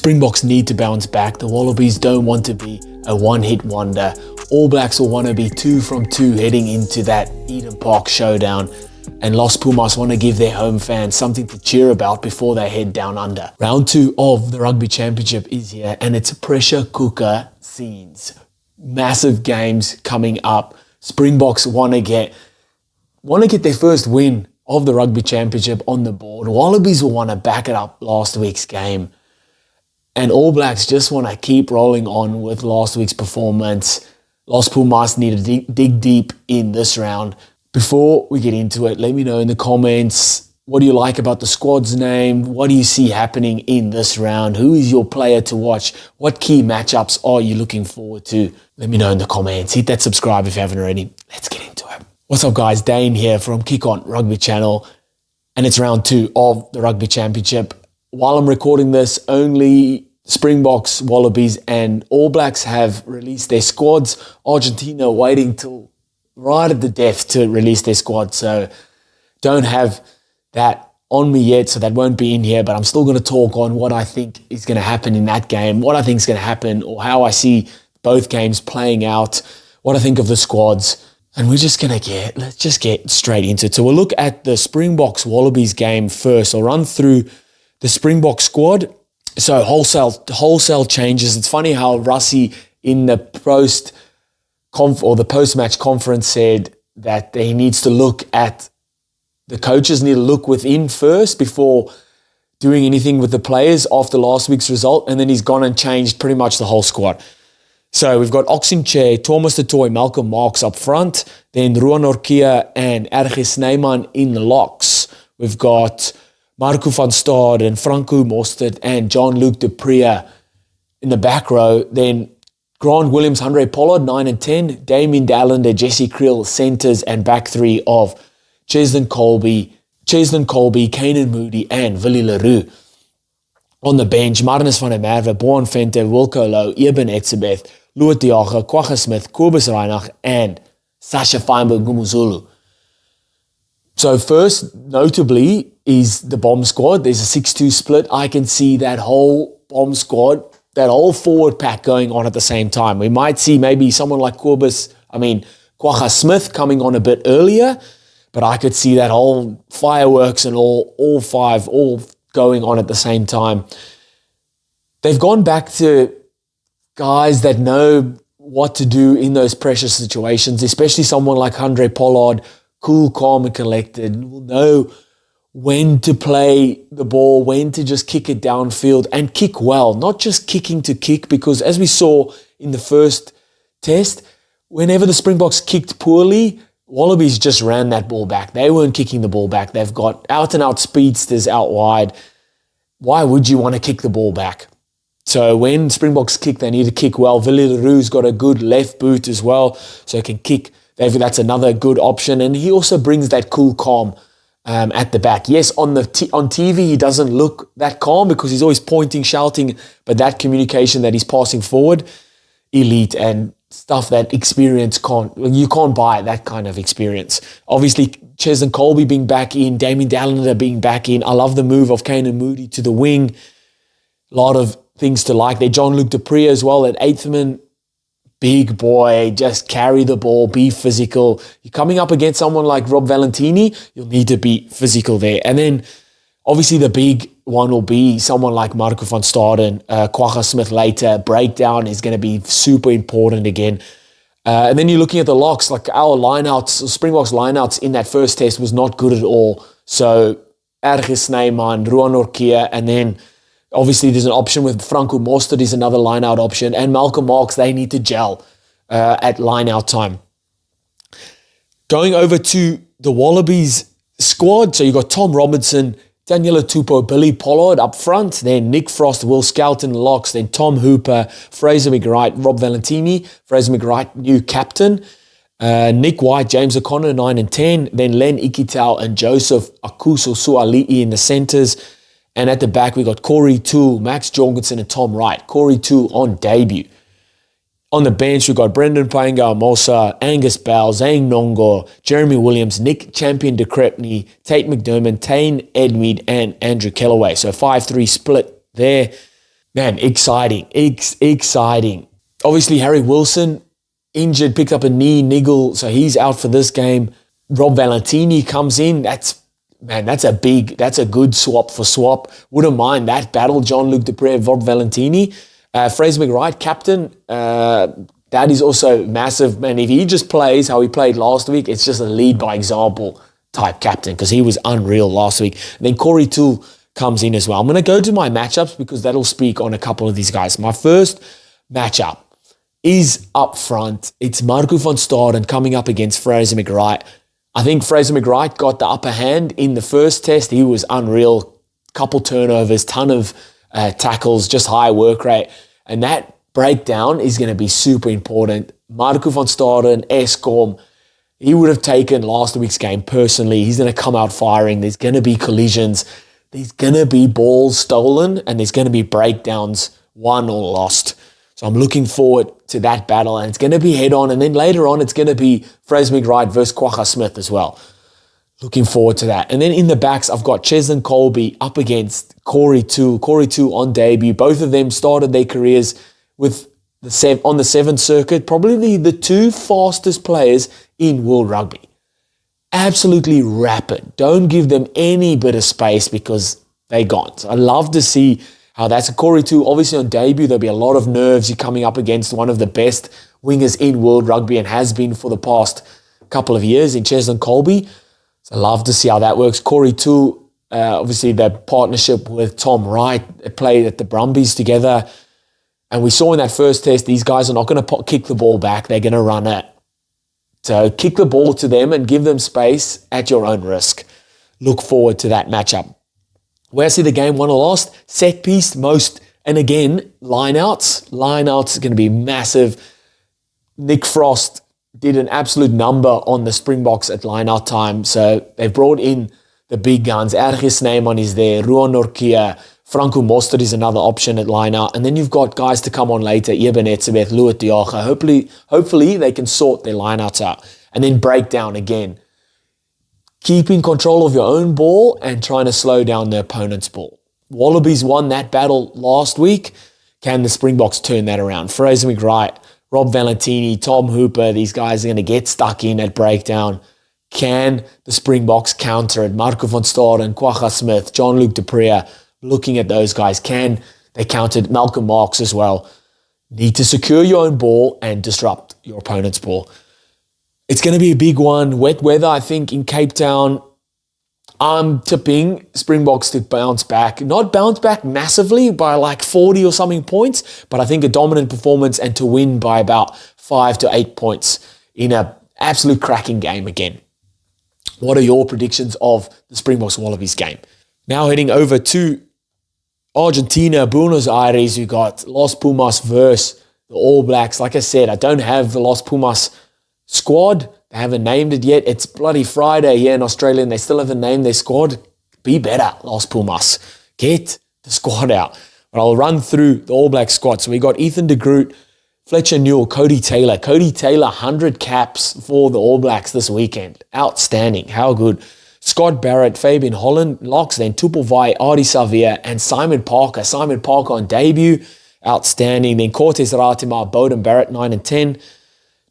Springboks need to bounce back. The Wallabies don't want to be a one-hit wonder. All Blacks will want to be 2 from 2 heading into that Eden Park showdown. And Los Pumas want to give their home fans something to cheer about before they head down under. Round 2 of the Rugby Championship is here, and it's pressure cooker scenes. Massive games coming up. Springboks want to get their first win of the Rugby Championship on the board. Wallabies will want to back it up last week's game. And All Blacks just want to keep rolling on with last week's performance. Los Pumas need to dig deep in this round. Before we get into it, let me know in the comments, what do you like about the squad's name? What do you see happening in this round? Who is your player to watch? What key matchups are you looking forward to? Let me know in the comments. Hit that subscribe if you haven't already. Let's get into it. What's up, guys? Dane here from Kick On Rugby Channel, and it's round 2 of the Rugby Championship. While I'm recording this, only Springboks, Wallabies, and All Blacks have released their squads. Argentina waiting till right at the death to release their squad, so don't have that on me yet, so that won't be in here, but I'm still going to talk on what I think is going to happen in that game, what I think is going to happen, or how I see both games playing out, what I think of the squads, and let's just get straight into it. So we'll look at the Springboks Wallabies game first. I'll run through the Springbok squad. So wholesale changes. It's funny how Rassie in the post-match conference said that he needs to look at, the coaches need to look within first before doing anything with the players after last week's result, and then he's gone and changed pretty much the whole squad. So we've got Oxenchair, Thomas de Toy, Malcolm Marx up front, then Ruan Orkia and Rg Snyman in the locks. We've got Marco van Staden, Franco Mostert and Jean-Luc du Preez in the back row. Then Grant Williams, Andre Pollard, 9 and 10. Damien Dallander, Jesse Creel, centres, and back 3 of Cheslin Colby, Kanan Moody, and Willie Leroux. On the bench, Marnus van der Merwe, Boan Venter, Wilco Louw, Eben Etzebeth, Louis Diaga, Kwagga Smith, Kobus Reinach, and Sasha Feinberg Gumuzulu. So first, notably, is the bomb squad. There's a 6-2 split. I can see that whole bomb squad, that whole forward pack going on at the same time. We might see maybe someone like Kwagga Smith coming on a bit earlier, but I could see that whole fireworks and all 5 going on at the same time. They've gone back to guys that know what to do in those pressure situations, especially someone like Andre Pollard, cool, calm, and collected, will know when to play the ball, when to just kick it downfield and kick well, not just kicking to kick, because as we saw in the first test, whenever the Springboks kicked poorly, Wallabies just ran that ball back. They weren't kicking the ball back. They've got out-and-out speedsters out wide. Why would you want to kick the ball back? So when Springboks kick, they need to kick well. Willie Leroux's got a good left boot as well, so he can kick. That's another good option. And he also brings that cool calm at the back. Yes, on TV, he doesn't look that calm because he's always pointing, shouting, but that communication that he's passing forward, elite, and stuff that experience you can't buy that kind of experience. Obviously, Cheslin Colby being back in, Damien Dallander being back in. I love the move of Kanan Moody to the wing. A lot of things to like there. Jean-Luc du Preez as well at 8th man. Big boy, just carry the ball, be physical. You're coming up against someone like Rob Valentini, you'll need to be physical there. And then, obviously, the big one will be someone like Marco van Staden, Kwagga Smith later. Breakdown is going to be super important again. And then you're looking at the locks, like our lineouts, Springboks lineouts in that first test was not good at all. So, Rg Snyman, Ruan Orkia, and then obviously there's an option with Franco Mostert is another lineout option, and Malcolm Marx, they need to gel at lineout time. Going over to the Wallabies squad, so you got Tom Robinson, Daniela Tupou, Billy Pollard up front, then Nick Frost, Will Skelton locks, then Tom Hooper, Fraser McWright, Rob Valentini, Fraser McWright, new captain, Nick White, James O'Connor, 9 and 10, then Len Ikitau and Joseph Akuso Suali'i in the centres, and at the back we got Corey Toole, Max Jorgensen and Tom Wright. Corey Toole on debut. On the bench, we've got Brendan Paenga-Amosa, Angus Bell, Zane Nongo, Jeremy Williams, Nick Champion de Crepney, Tate McDermott, Tane Edmead, and Andrew Kellaway. So 5-3 split there. Man, exciting. Exciting. Obviously, Harry Wilson, injured, picked up a knee niggle, so he's out for this game. Rob Valentini comes in. That's a good swap for swap. Wouldn't mind that battle, Jean-Luc Dupré, Rob Valentini. Fraser McWright, captain. That is also massive. Man, if he just plays how he played last week, it's just a lead by example type captain because he was unreal last week. And then Corey Toole comes in as well. I'm going to go to my matchups because that'll speak on a couple of these guys. My first matchup is up front. It's Marco van Staden coming up against Fraser McWright. I think Fraser McWright got the upper hand in the first test. He was unreal. Couple turnovers, ton of tackles, just high work rate. And that breakdown is going to be super important. Marco van Staden, Eskom, he would have taken last week's game personally. He's going to come out firing. There's going to be collisions. There's going to be balls stolen, and there's going to be breakdowns won or lost. So I'm looking forward to that battle, and it's going to be head-on, and then later on it's going to be Fraser McWright versus Kwagga Smith as well. Looking forward to that. And then in the backs, I've got Cheslin Colby up against Corey Toole. Corey Toole on debut. Both of them started their careers with on the 7th circuit, probably the two fastest players in World Rugby. Absolutely rapid. Don't give them any bit of space because they're gone. So I love to see how that's a Corey Toole. Obviously on debut, there'll be a lot of nerves. You're coming up against one of the best wingers in World Rugby and has been for the past couple of years in Cheslin Colby. So I love to see how that works. Corey Toole, obviously their partnership with Tom Wright, they played at the Brumbies together. And we saw in that first test, these guys are not going to kick the ball back. They're going to run it. So kick the ball to them and give them space at your own risk. Look forward to that matchup. Where I see the game won or lost, set piece, and again, lineouts. Lineouts are going to be massive. Nick Frost did an absolute number on the Springboks at lineout time. So they've brought in the big guns. Ergis Snyman is there. Ruan Norkia. Franco Mostert is another option at lineout. And then you've got guys to come on later. Eben Etzebeth, Louis Diaga. Hopefully they can sort their lineouts out. And then break down again. Keeping control of your own ball and trying to slow down the opponent's ball. Wallabies won that battle last week. Can the Springboks turn that around? Fraser McWright, Rob Valentini, Tom Hooper, these guys are going to get stuck in at breakdown. Can the Springboks counter it? Marco van Staden, Kwagga Smith, Jean-Luc Dupré, looking at those guys. Can they counter Malcolm Marx as well? Need to secure your own ball and disrupt your opponent's ball. It's going to be a big one. Wet weather, I think, in Cape Town. I'm tipping Springboks to bounce back. Not bounce back massively by like 40 or something points, but I think a dominant performance and to win by about 5 to 8 points in an absolute cracking game again. What are your predictions of the Springboks Wallabies game? Now heading over to Argentina, Buenos Aires, we got Los Pumas versus the All Blacks. Like I said, I don't have the Los Pumas squad. They haven't named it yet. It's bloody Friday here in Australia and they still haven't named their squad. Be better, Los Pumas. Get the squad out. But I'll run through the All Black squad. So we got Ethan de Groot, Fletcher Newell, Cody Taylor. Cody Taylor, 100 caps for the All Blacks this weekend. Outstanding. How good. Scott Barrett, Fabian Holland, locks, then Tupel Vai, Artie Savia, and Simon Parker. Simon Parker on debut. Outstanding. Then Cortez Ratima, Bowden Barrett, 9 and 10.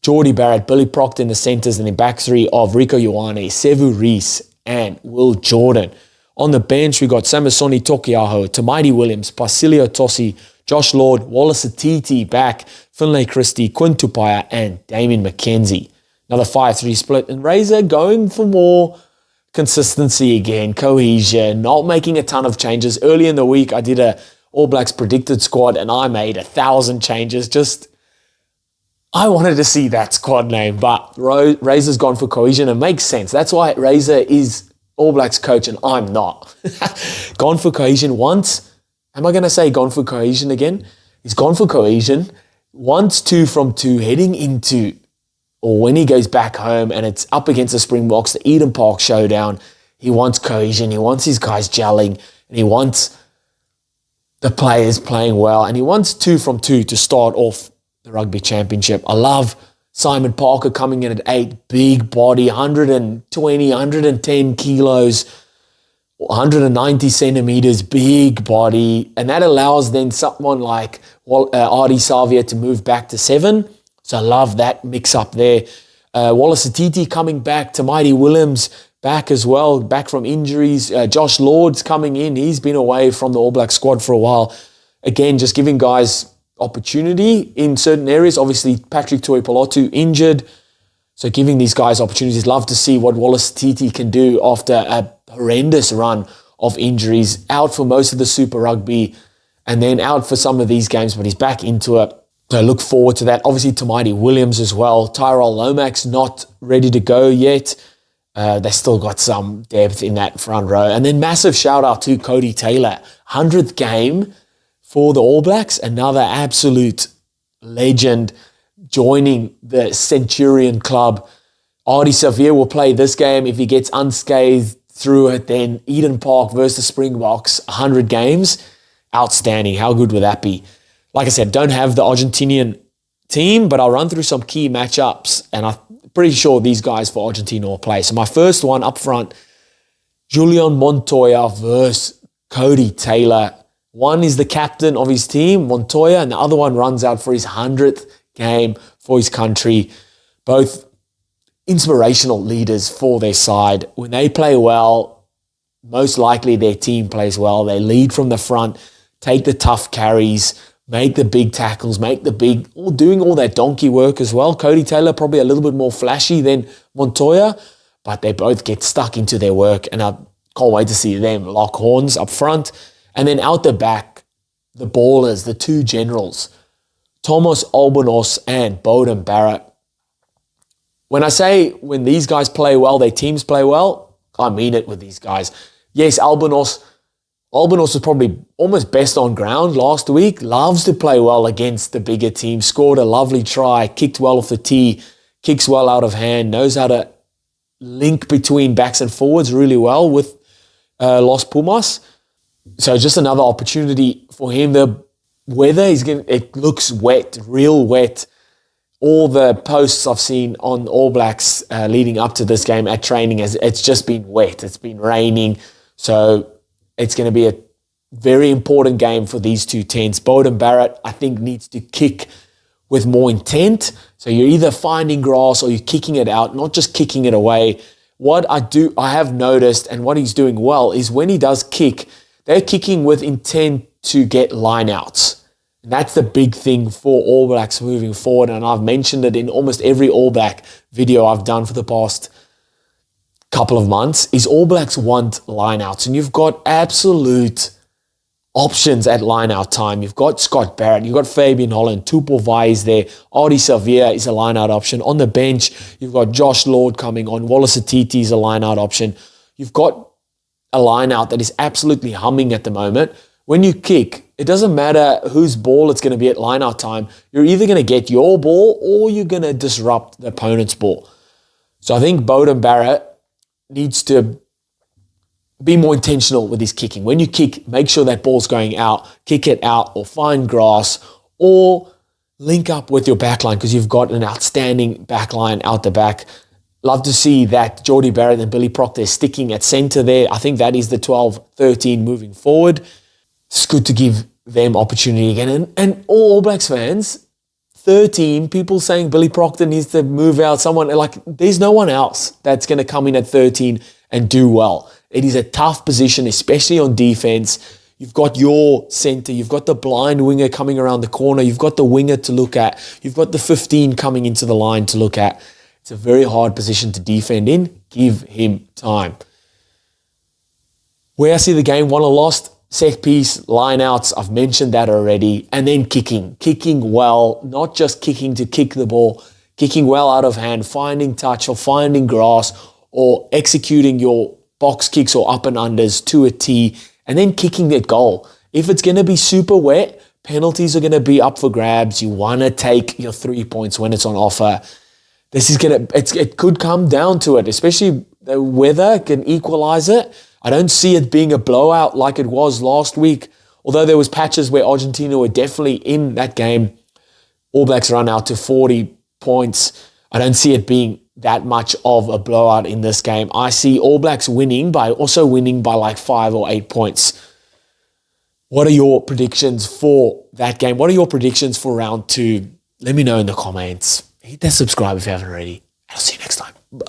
Geordie Barrett, Billy Proctor in the centres, and then back three of Rico Ioane, Sevu Reese, and Will Jordan. On the bench, we got Samisoni Tokiaho, Tamaiti Williams, Pasilio Tossi, Josh Lord, Wallace Atiti back, Finlay Christie, Quinn Tupaia, and Damien McKenzie. Another 5-3 split. And Razor going for more consistency again, cohesion, not making a ton of changes. Early in the week, I did a All Blacks predicted squad, and I made 1,000 changes. I wanted to see that squad name, but Razor's gone for cohesion. It makes sense. That's why Razor is All Blacks coach and I'm not. Gone for cohesion once. Am I going to say gone for cohesion again? He's gone for cohesion. Once 2 from 2 heading into, or when he goes back home and it's up against the Springboks, the Eden Park showdown, he wants cohesion. He wants his guys gelling and he wants the players playing well and he wants 2 from 2 to start off the Rugby Championship. I love Simon Parker coming in at 8, big body, 120, 110 kilos. 190 centimeters, big body, and that allows then someone like Ardie Savia to move back to 7. So I love that mix up there. Wallace Atiti coming back, Tamaiti Williams back as well, back from injuries. Josh Lord's coming in. He's been away from the All Black squad for a while. Again, just giving guys opportunity in certain areas. Obviously, Patrick Tuipulotu injured. So giving these guys opportunities. Love to see what Wallace Atiti can do after a horrendous run of injuries. Out for most of the Super Rugby and then out for some of these games, but he's back into it. So look forward to that. Obviously, Tamaiti Williams as well. Tyrell Lomax not ready to go yet. They still got some depth in that front row. And then massive shout out to Cody Taylor. 100th game for the All Blacks. Another absolute legend joining the Centurion club. Ardie Savia will play this game. If he gets unscathed through it, then Eden Park versus the Springboks, 100 games. Outstanding. How good would that be? Like I said, don't have the Argentinian team, but I'll run through some key matchups, and I'm pretty sure these guys for Argentina will play. So my first one up front, Julian Montoya versus Cody Taylor. One is the captain of his team, Montoya, and the other one runs out for his 100th game for his country. Both inspirational leaders for their side. When they play well, most likely their team plays well. They lead from the front, take the tough carries, make the big tackles, doing all that donkey work as well. Cody Taylor probably a little bit more flashy than Montoya, but they both get stuck into their work, and I can't wait to see them lock horns up front. And then out the back, the ballers, the two generals, Thomas Albonos and Beauden Barrett. When I say when these guys play well, their teams play well, I mean it with these guys. Yes, Albonos was probably almost best on ground last week. Loves to play well against the bigger team. Scored a lovely try. Kicked well off the tee. Kicks well out of hand. Knows how to link between backs and forwards really well with Los Pumas. So just another opportunity for him. The weather, it looks wet, real wet. All the posts I've seen on All Blacks leading up to this game at training, it's just been wet. It's been raining. So it's going to be a very important game for these two tents. Beauden Barrett, I think, needs to kick with more intent. So you're either finding grass or you're kicking it out, not just kicking it away. What I have noticed, and what he's doing well, is when he does kick, they're kicking with intent to get lineouts. And that's the big thing for All Blacks moving forward. And I've mentioned it in almost every All Black video I've done for the past couple of months, is All Blacks want lineouts. And you've got absolute options at lineout time. You've got Scott Barrett, you've got Fabian Holland, Tupou Vai is there, Ardie Savia is a lineout option. On the bench, you've got Josh Lord coming on, Wallace Atiti is a lineout option. You've got a lineout that is absolutely humming at the moment. When you kick, it doesn't matter whose ball it's going to be at lineout time. You're either going to get your ball or you're going to disrupt the opponent's ball. So I think Beauden Barrett needs to be more intentional with his kicking. When you kick, make sure that ball's going out, kick it out, or find grass, or link up with your backline because you've got an outstanding backline out the back. Love to see that Jordie Barrett and Billy Proctor sticking at centre there. I think that is the 12-13 moving forward. It's good to give them opportunity again. And all Blacks fans, 13, people saying Billy Proctor needs to move out. There's no one else that's going to come in at 13 and do well. It is a tough position, especially on defense. You've got your centre, you've got the blind winger coming around the corner, you've got the winger to look at, you've got the 15 coming into the line to look at. It's a very hard position to defend in. Give him time. Where I see the game won or lost, set piece, lineouts, I've mentioned that already. And then kicking. Kicking well, not just kicking to kick the ball, kicking well out of hand, finding touch or finding grass or executing your box kicks or up and unders to a tee and then kicking that goal. If it's going to be super wet, penalties are going to be up for grabs. You want to take your 3 points when it's on offer. It could come down to it, especially the weather can equalize it. I don't see it being a blowout like it was last week, although there was patches where Argentina were definitely in that game. All Blacks run out to 40 points. I don't see it being that much of a blowout in this game. I see All Blacks winning by like 5 or 8 points. What are your predictions for that game? What are your predictions for round 2? Let me know in the comments. Hit that subscribe if you haven't already. I'll see you next time. Bye.